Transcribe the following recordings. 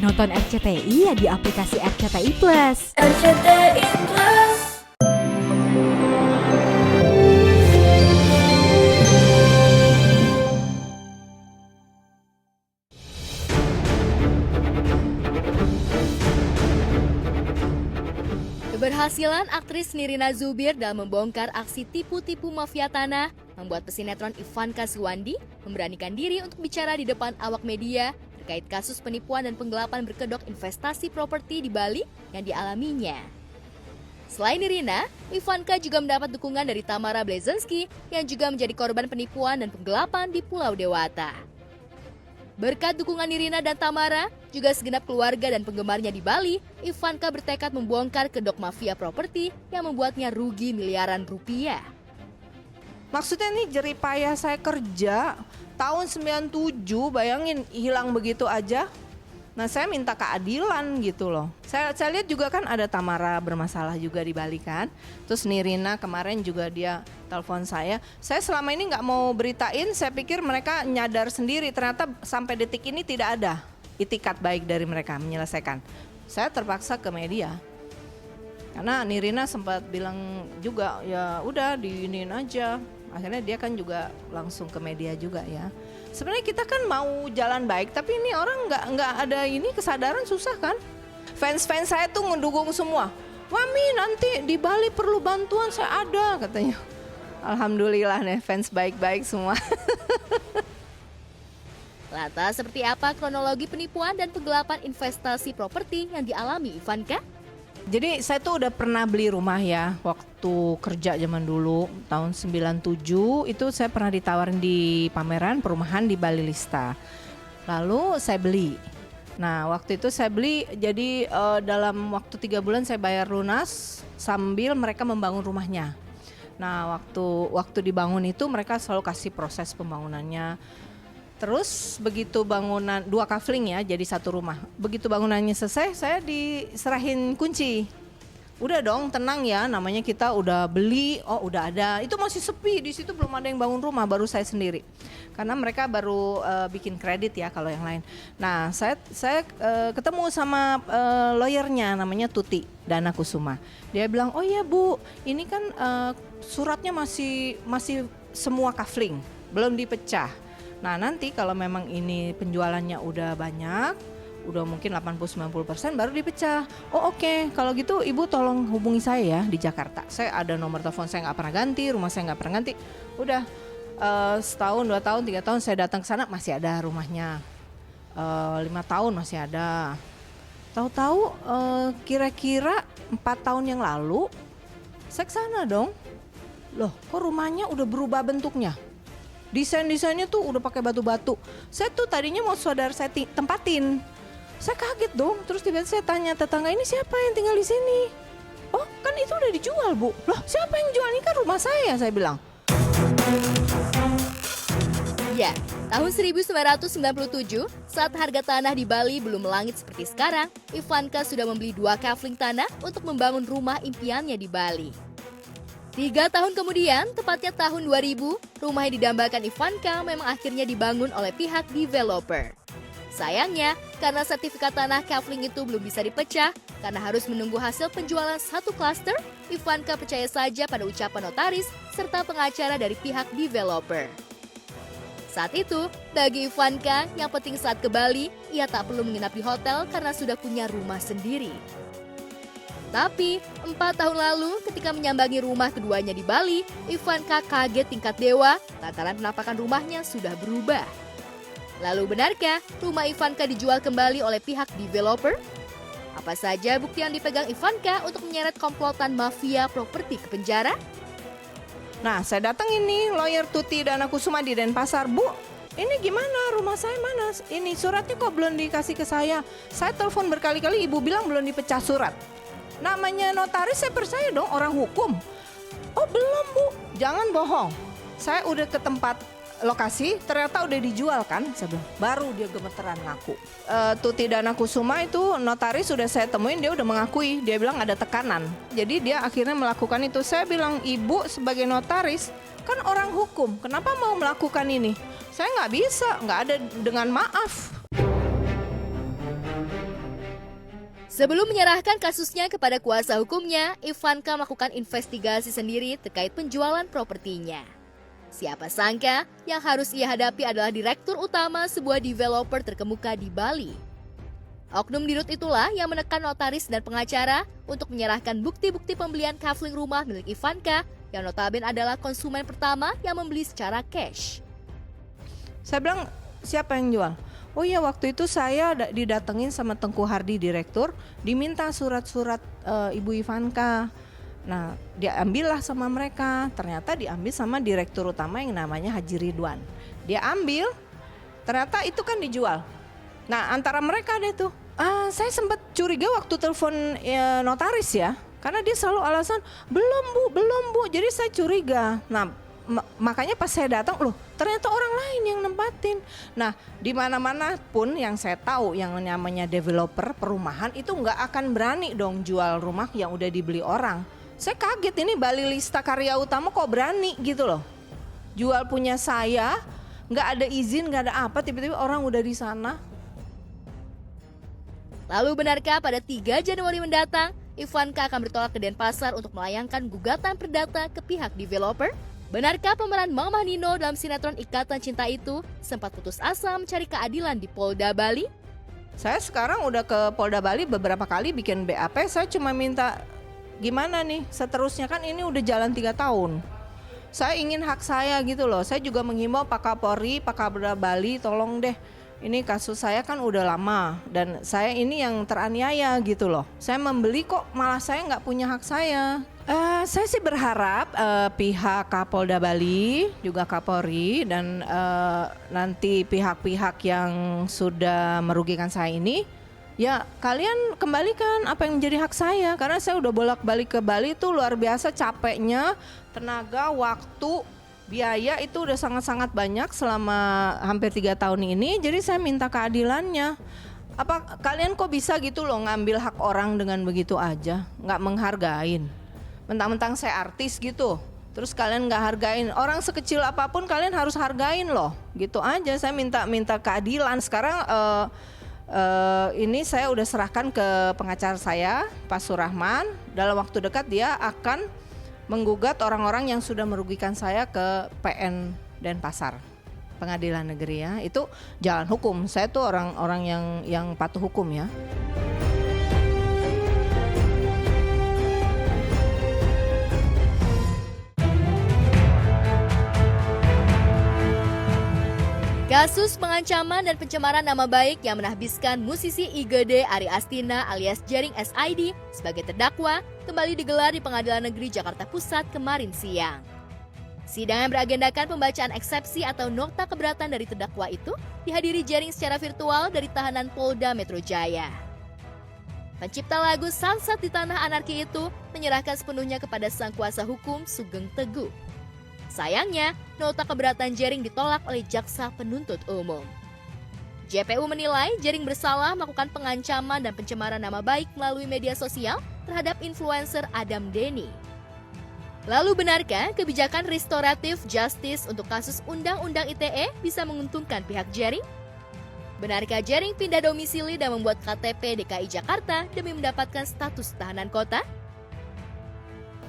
Nonton RCTI ya di aplikasi RCTI Plus. RCTI Plus. Keberhasilan aktris Nirina Zubir dalam membongkar aksi tipu-tipu mafia tanah membuat pesinetron Ivanka Suwandi memberanikan diri untuk bicara di depan awak media terkait kasus penipuan dan penggelapan berkedok investasi properti di Bali yang dialaminya. Selain Nirina, Ivanka juga mendapat dukungan dari Tamara Blazensky yang juga menjadi korban penipuan dan penggelapan di Pulau Dewata. Berkat dukungan Nirina dan Tamara, juga segenap keluarga dan penggemarnya di Bali, Ivanka bertekad membongkar kedok mafia properti yang membuatnya rugi miliaran rupiah. Maksudnya nih jeripayah saya kerja tahun 97, bayangin hilang begitu aja. Nah saya minta keadilan gitu loh. Saya lihat juga kan ada Tamara bermasalah juga di Bali kan. Terus Nirina kemarin juga dia telepon saya. Saya selama ini nggak mau beritain, saya pikir mereka nyadar sendiri. Ternyata sampai detik ini tidak ada itikat baik dari mereka menyelesaikan. Saya terpaksa ke media. Karena Nirina sempat bilang juga ya udah diinin aja. Akhirnya dia kan juga langsung ke media juga ya. Sebenarnya kita kan mau jalan baik, tapi ini orang nggak ada ini kesadaran, susah kan? Fans-fans saya tuh mendukung semua. Mami nanti di Bali perlu bantuan, saya ada katanya. Alhamdulillah nih fans baik-baik semua. Lantas seperti apa kronologi penipuan dan penggelapan investasi properti yang dialami Ivanka? Jadi saya tuh udah pernah beli rumah ya waktu kerja zaman dulu tahun 97 itu saya pernah ditawarin di pameran perumahan di Bali Lista. Lalu saya beli. Nah waktu itu saya beli jadi dalam waktu 3 bulan saya bayar lunas sambil mereka membangun rumahnya. Nah waktu dibangun itu mereka selalu kasih proses pembangunannya. Terus begitu bangunan 2 kafling ya jadi 1 rumah. Begitu bangunannya selesai saya diserahin kunci. Udah dong tenang ya namanya kita udah beli, oh udah ada. Itu masih sepi di situ belum ada yang bangun rumah baru saya sendiri. Karena mereka baru bikin kredit ya kalau yang lain. Nah saya ketemu sama lawyernya namanya Tuti Dana Kusuma. Dia bilang oh iya Bu ini kan suratnya masih semua kafling belum dipecah. Nah nanti kalau memang ini penjualannya udah banyak, udah mungkin 80-90% baru dipecah. Oh oke, kalau gitu ibu tolong hubungi saya ya di Jakarta. Saya ada nomor telepon saya nggak pernah ganti, rumah saya nggak pernah ganti. Udah setahun, 2 tahun, 3 tahun saya datang ke sana masih ada rumahnya. 5 tahun masih ada. Tahu-tahu kira-kira 4 tahun yang lalu saya ke sana dong. Loh kok rumahnya udah berubah bentuknya? Desainnya tuh udah pakai batu-batu. Saya tuh tadinya mau saudara saya tempatin. Saya kaget dong. Terus tiba-tiba saya tanya tetangga ini siapa yang tinggal di sini? Oh kan itu udah dijual Bu. Loh siapa yang jual ini kan rumah saya bilang. Ya, tahun 1997 saat harga tanah di Bali belum melangit seperti sekarang, Ivanka sudah membeli 2 kafling tanah untuk membangun rumah impiannya di Bali. 3 tahun kemudian, tepatnya tahun 2000, rumah yang didambakan Ivanka memang akhirnya dibangun oleh pihak developer. Sayangnya, karena sertifikat tanah kafling itu belum bisa dipecah, karena harus menunggu hasil penjualan 1 klaster, Ivanka percaya saja pada ucapan notaris serta pengacara dari pihak developer. Saat itu, bagi Ivanka, yang penting saat ke Bali, ia tak perlu menginap di hotel karena sudah punya rumah sendiri. Tapi, 4 tahun lalu ketika menyambangi rumah keduanya di Bali, Ivanka kaget tingkat dewa lantaran penampakan rumahnya sudah berubah. Lalu benarkah rumah Ivanka dijual kembali oleh pihak developer? Apa saja bukti yang dipegang Ivanka untuk menyeret komplotan mafia properti ke penjara? Nah saya datang ini lawyer Tuti Dana Kusuma di Denpasar. Bu ini gimana rumah saya mana? Ini suratnya kok belum dikasih ke saya? Saya telepon berkali-kali ibu bilang belum dipecah surat. Namanya notaris saya percaya dong orang hukum. Oh belum Bu, jangan bohong. Saya udah ke tempat lokasi, ternyata udah dijual kan, saya bilang. Baru dia gemeteran ngaku. Tuti Dana Kusuma itu notaris sudah saya temuin, dia udah mengakui, dia bilang ada tekanan. Jadi dia akhirnya melakukan itu. Saya bilang ibu sebagai notaris kan orang hukum, kenapa mau melakukan ini? Saya nggak bisa, nggak ada dengan maaf. Sebelum menyerahkan kasusnya kepada kuasa hukumnya, Ivanka melakukan investigasi sendiri terkait penjualan propertinya. Siapa sangka yang harus ia hadapi adalah direktur utama sebuah developer terkemuka di Bali. Oknum dirut itulah yang menekan notaris dan pengacara untuk menyerahkan bukti-bukti pembelian kafling rumah milik Ivanka yang notabene adalah konsumen pertama yang membeli secara cash. Saya bilang, siapa yang jual? Oh iya, waktu itu saya didatengin sama Tengku Hardi, direktur, diminta surat-surat Ibu Ivanka. Nah, diambillah sama mereka. Ternyata diambil sama direktur utama yang namanya Haji Ridwan. Dia ambil, ternyata itu kan dijual. Nah, antara mereka ada tuh. Saya sempat curiga waktu telepon notaris ya, karena dia selalu alasan belum bu. Jadi saya curiga. Nah, makanya pas saya datang, loh ternyata orang lain yang nempatin. Nah, di mana-mana pun yang saya tahu yang namanya developer perumahan itu nggak akan berani dong jual rumah yang udah dibeli orang. Saya kaget, ini Bali Lista Karya Utama kok berani gitu loh. Jual punya saya, nggak ada izin, nggak ada apa, tiba-tiba orang udah di sana. Lalu benarkah pada 3 Januari mendatang, Ivanka akan bertolak ke Denpasar untuk melayangkan gugatan perdata ke pihak developer? Benarkah pemeran Mama Nino dalam sinetron Ikatan Cinta itu sempat putus asa mencari keadilan di Polda Bali? Saya sekarang udah ke Polda Bali beberapa kali bikin BAP, saya cuma minta gimana nih seterusnya, kan ini udah jalan 3 tahun. Saya ingin hak saya gitu loh. Saya juga menghimbau Pak Kapolri, Pak Kapolda Bali, tolong deh. Ini kasus saya kan udah lama dan saya ini yang teraniaya gitu loh. Saya membeli kok malah saya nggak punya hak saya. Saya sih berharap pihak Kapolda Bali, juga Kapolri dan nanti pihak-pihak yang sudah merugikan saya ini, ya kalian kembalikan apa yang menjadi hak saya. Karena saya udah bolak-balik ke Bali tuh luar biasa capeknya, tenaga, waktu, biaya itu udah sangat-sangat banyak selama hampir 3 tahun ini. Jadi saya minta keadilannya. Apa kalian kok bisa gitu loh ngambil hak orang dengan begitu aja, nggak menghargain. Mentang-mentang saya artis gitu, terus kalian nggak hargain. Orang sekecil apapun kalian harus hargain loh. Gitu aja, saya minta keadilan. Sekarang ini saya udah serahkan ke pengacara saya, Pak Surahman. Dalam waktu dekat dia akan menggugat orang-orang yang sudah merugikan saya ke PN Denpasar, Pengadilan Negeri ya. Itu jalan hukum. Saya tuh orang-orang yang patuh hukum ya. Kasus pengancaman dan pencemaran nama baik yang menahbiskan musisi IGD Ari Astina alias Jering SID sebagai terdakwa kembali digelar di Pengadilan Negeri Jakarta Pusat kemarin siang. Sidang yang beragendakan pembacaan eksepsi atau nota keberatan dari terdakwa itu dihadiri Jering secara virtual dari tahanan Polda Metro Jaya. Pencipta lagu Sansat di Tanah Anarki itu menyerahkan sepenuhnya kepada sang kuasa hukum Sugeng Teguh. Sayangnya, nota keberatan Jering ditolak oleh jaksa penuntut umum. JPU menilai Jering bersalah melakukan pengancaman dan pencemaran nama baik melalui media sosial terhadap influencer Adam Denny. Lalu benarkah kebijakan restoratif justice untuk kasus Undang-Undang ITE bisa menguntungkan pihak Jering? Benarkah Jering pindah domisili dan membuat KTP DKI Jakarta demi mendapatkan status tahanan kota?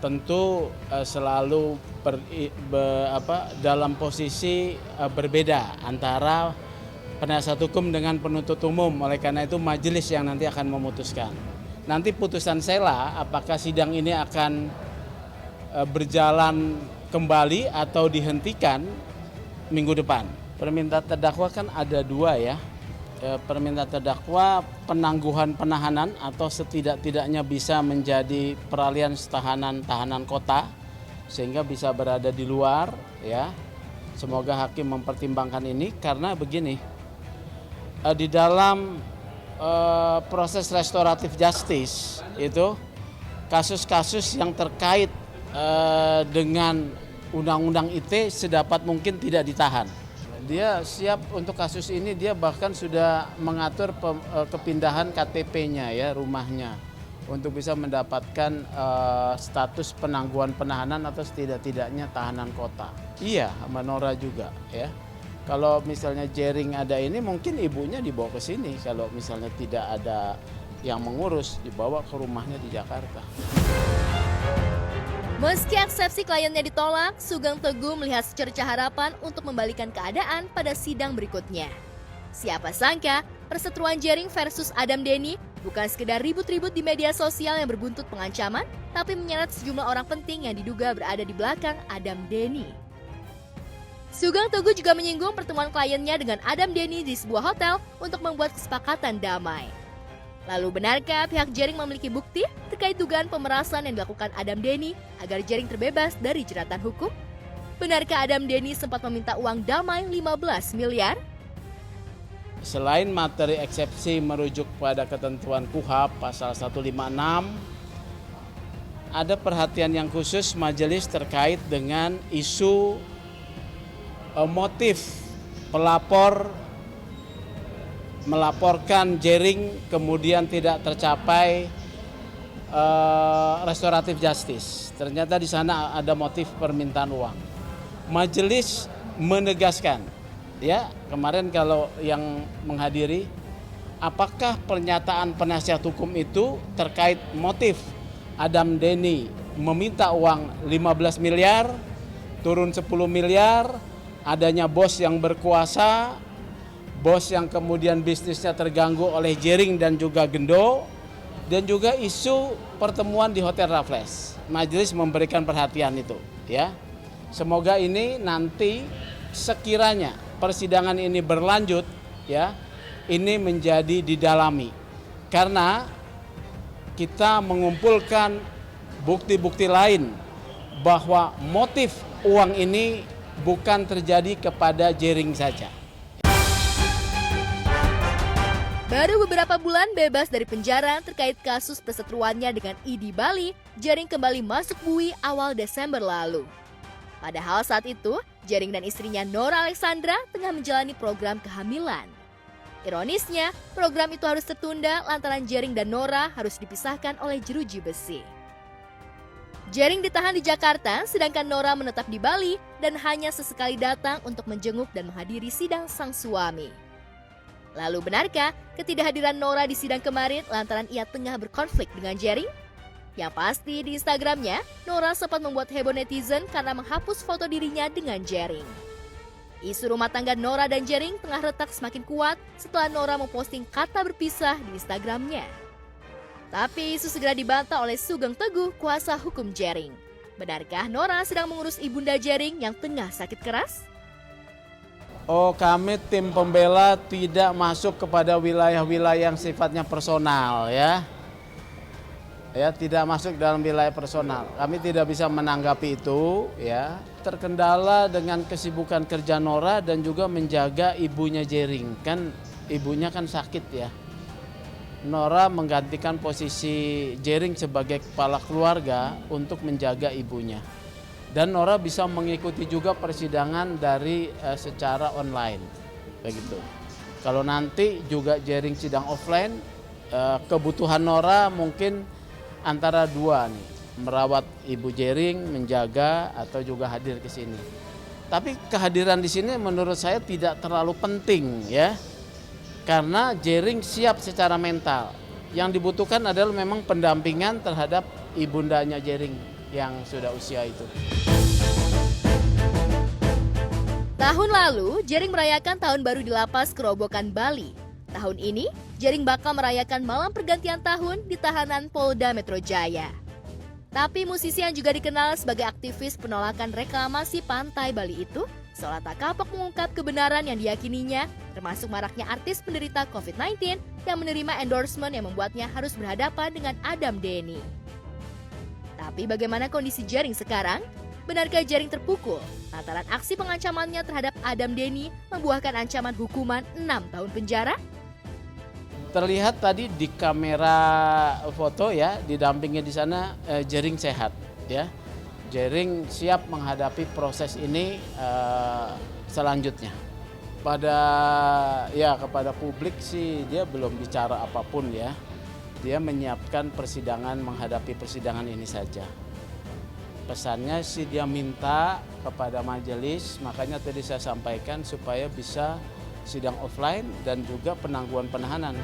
Tentu selalu dalam posisi berbeda antara penasihat hukum dengan penuntut umum. Oleh karena itu majelis yang nanti akan memutuskan. Nanti putusan sela apakah sidang ini akan berjalan kembali atau dihentikan minggu depan. Permintaan terdakwa kan ada 2 ya. Permintaan terdakwa penangguhan penahanan atau setidak-tidaknya bisa menjadi peralihan tahanan kota sehingga bisa berada di luar ya. Semoga hakim mempertimbangkan ini karena begini, di dalam proses restoratif justice itu kasus-kasus yang terkait dengan Undang-Undang ITE sedapat mungkin tidak ditahan. Dia siap untuk kasus ini, dia bahkan sudah mengatur kepindahan KTP-nya ya, rumahnya untuk bisa mendapatkan status penangguhan penahanan atau setidak-tidaknya tahanan kota. Iya, Manora juga ya. Kalau misalnya Jering ada ini mungkin ibunya dibawa ke sini kalau misalnya tidak ada yang mengurus dibawa ke rumahnya di Jakarta. Meski eksepsi kliennya ditolak, Sugeng Teguh melihat secercah harapan untuk membalikan keadaan pada sidang berikutnya. Siapa sangka, perseteruan Jering versus Adam Denny bukan sekedar ribut-ribut di media sosial yang berbuntut pengancaman, tapi menyeret sejumlah orang penting yang diduga berada di belakang Adam Denny. Sugeng Teguh juga menyinggung pertemuan kliennya dengan Adam Denny di sebuah hotel untuk membuat kesepakatan damai. Lalu benarkah pihak Jering memiliki bukti terkait dugaan pemerasan yang dilakukan Adam Denny agar Jering terbebas dari jeratan hukum? Benarkah Adam Denny sempat meminta uang damai 15 miliar? Selain materi eksepsi merujuk pada ketentuan KUHP pasal 156, ada perhatian yang khusus majelis terkait dengan isu motif pelapor melaporkan Jering kemudian tidak tercapai restoratif justice. Ternyata di sana ada motif permintaan uang. Majelis menegaskan, ya kemarin kalau yang menghadiri, apakah pernyataan penasihat hukum itu terkait motif Adam Denny meminta uang 15 miliar, turun 10 miliar, adanya bos yang berkuasa, bos yang kemudian bisnisnya terganggu oleh Jering dan juga Gendo, dan juga isu pertemuan di Hotel Raffles. Majelis memberikan perhatian itu, ya. Semoga ini nanti sekiranya persidangan ini berlanjut, ya, ini menjadi didalami. Karena kita mengumpulkan bukti-bukti lain bahwa motif uang ini bukan terjadi kepada Jering saja. Baru beberapa bulan bebas dari penjara terkait kasus perseteruannya dengan ID Bali, Jering kembali masuk bui awal Desember lalu. Padahal saat itu, Jering dan istrinya Nora Alexandra tengah menjalani program kehamilan. Ironisnya, program itu harus tertunda lantaran Jering dan Nora harus dipisahkan oleh jeruji besi. Jering ditahan di Jakarta, sedangkan Nora menetap di Bali dan hanya sesekali datang untuk menjenguk dan menghadiri sidang sang suami. Lalu benarkah ketidakhadiran Nora di sidang kemarin lantaran ia tengah berkonflik dengan Jering? Yang pasti di Instagramnya, Nora sempat membuat heboh netizen karena menghapus foto dirinya dengan Jering. Isu rumah tangga Nora dan Jering tengah retak semakin kuat setelah Nora memposting kata berpisah di Instagramnya. Tapi isu segera dibantah oleh Sugeng Teguh, kuasa hukum Jering. Benarkah Nora sedang mengurus ibunda Jering yang tengah sakit keras? Oh, kami tim pembela tidak masuk kepada wilayah-wilayah yang sifatnya personal, ya. Ya, tidak masuk dalam wilayah personal. Kami tidak bisa menanggapi itu, ya. Terkendala dengan kesibukan kerja Nora dan juga menjaga ibunya Jering. Kan ibunya kan sakit, ya. Nora menggantikan posisi Jering sebagai kepala keluarga untuk menjaga ibunya. Dan Nora bisa mengikuti juga persidangan dari secara online, begitu. Kalau nanti juga Jering sidang offline, kebutuhan Nora mungkin antara dua nih, merawat ibu Jering, menjaga atau juga hadir ke sini. Tapi kehadiran di sini menurut saya tidak terlalu penting, ya, karena Jering siap secara mental. Yang dibutuhkan adalah memang pendampingan terhadap ibundanya Jering yang sudah usia itu. Tahun lalu, Jering merayakan tahun baru di lapas Kerobokan, Bali. Tahun ini, Jering bakal merayakan malam pergantian tahun di tahanan Polda Metro Jaya. Tapi musisi yang juga dikenal sebagai aktivis penolakan reklamasi pantai Bali itu seolah tak kapok mengungkap kebenaran yang diyakininya, termasuk maraknya artis penderita COVID-19 yang menerima endorsement yang membuatnya harus berhadapan dengan Adam Denny. Tapi bagaimana kondisi Jering sekarang? Benarkah Jering terpukul lantaran aksi pengancamannya terhadap Adam Denny membuahkan ancaman hukuman 6 tahun penjara? Terlihat tadi di kamera foto, ya, didampingi di sana Jering sehat, ya. Jering siap menghadapi proses ini selanjutnya. Kepada publik sih dia belum bicara apapun, ya. Dia menyiapkan persidangan, menghadapi persidangan ini saja. Pesannya sih dia minta kepada majelis, makanya tadi saya sampaikan supaya bisa sidang offline dan juga penangguhan penahanan.